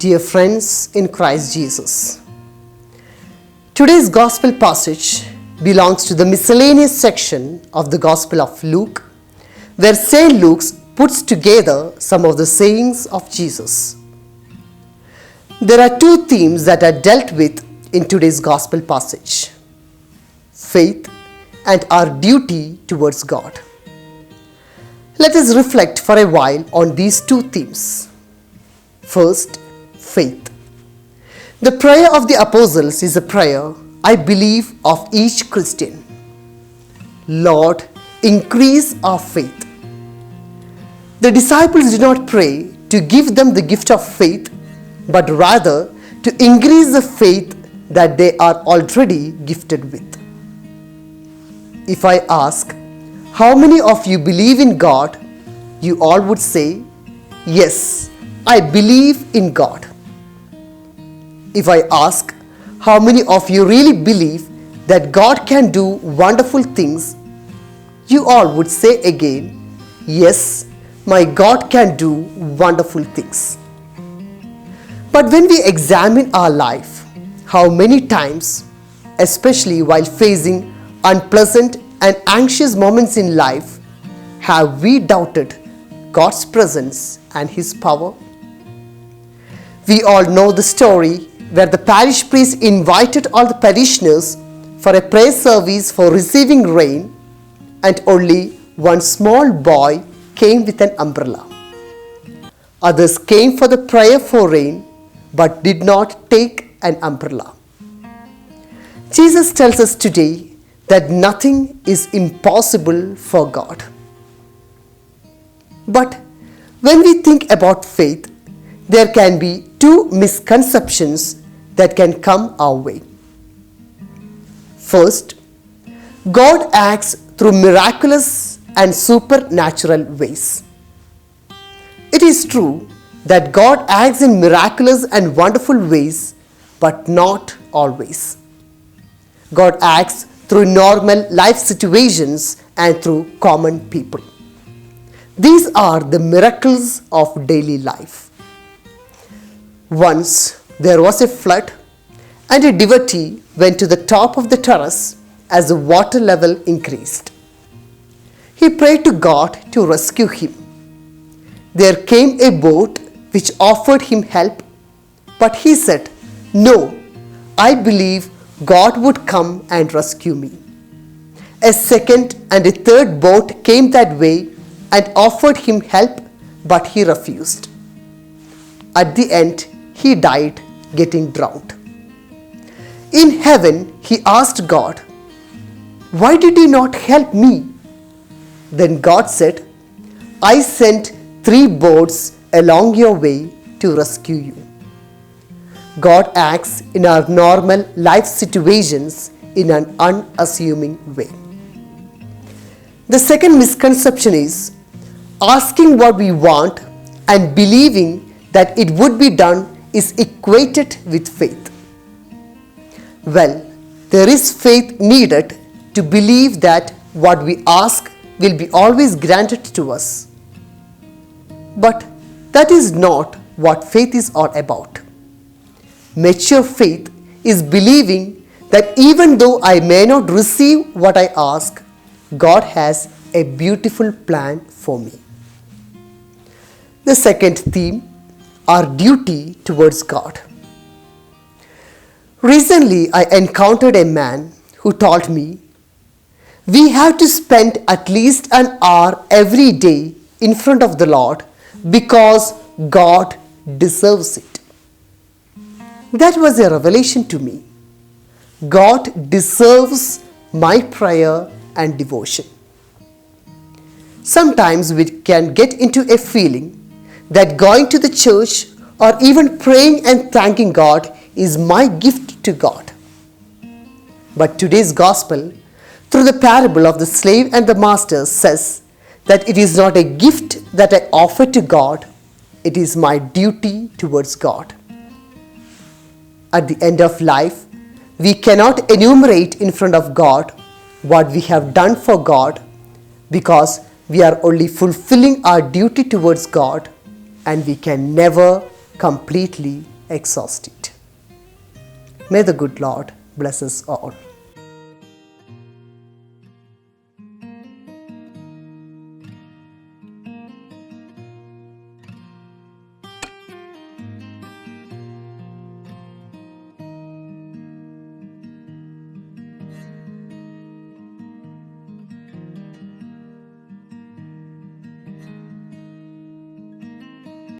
Dear friends in Christ Jesus, today's Gospel passage belongs to the miscellaneous section of the Gospel of Luke, where St. Luke puts together some of the sayings of Jesus. There are two themes that are dealt with in today's Gospel passage: faith and our duty towards God. Let us reflect for a while on these two themes. First, faith. The prayer of the apostles is a prayer, I believe, of each Christian. Lord, increase our faith. The disciples did not pray to give them the gift of faith, but rather to increase the faith that they are already gifted with. If I ask, how many of you believe in God? You all would say, yes, I believe in God. If I ask, how many of you really believe that God can do wonderful things? You all would say again, yes, my God can do wonderful things. But when we examine our life, how many times, especially while facing unpleasant and anxious moments in life, have we doubted God's presence and His power? We all know the story where the parish priest invited all the parishioners for a prayer service for receiving rain, and only one small boy came with an umbrella. Others came for the prayer for rain but did not take an umbrella. Jesus tells us today that nothing is impossible for God. But when we think about faith, there can be two misconceptions that can come our way. First, God acts through miraculous and supernatural ways. It is true that God acts in miraculous and wonderful ways, but not always. God acts through normal life situations and through common people. These are the miracles of daily life. Once there was a flood, and a devotee went to the top of the terrace as the water level increased. He prayed to God to rescue him. There came a boat which offered him help, but he said, "No, I believe God would come and rescue me." A second and a third boat came that way and offered him help, but he refused. At the end, he died getting drowned. In heaven, he asked God, "Why did you not help me?" Then God said, "I sent 3 boats along your way to rescue you." God acts in our normal life situations in an unassuming way. The second misconception is asking what we want and believing that it would be done is equated with faith. Well, there is faith needed to believe that what we ask will be always granted to us. But that is not what faith is all about. Mature faith is believing that even though I may not receive what I ask, God has a beautiful plan for me. The second theme, our duty towards God. Recently, I encountered a man who told me, "We have to spend at least an hour every day in front of the Lord because God deserves it." That was a revelation to me. God deserves my prayer and devotion. Sometimes we can get into a feeling that going to the church or even praying and thanking God is my gift to God. But today's gospel, through the parable of the slave and the master, says that it is not a gift that I offer to God, it is my duty towards God. At the end of life, we cannot enumerate in front of God what we have done for God, because we are only fulfilling our duty towards God, and we can never completely exhaust it. May the good Lord bless us all.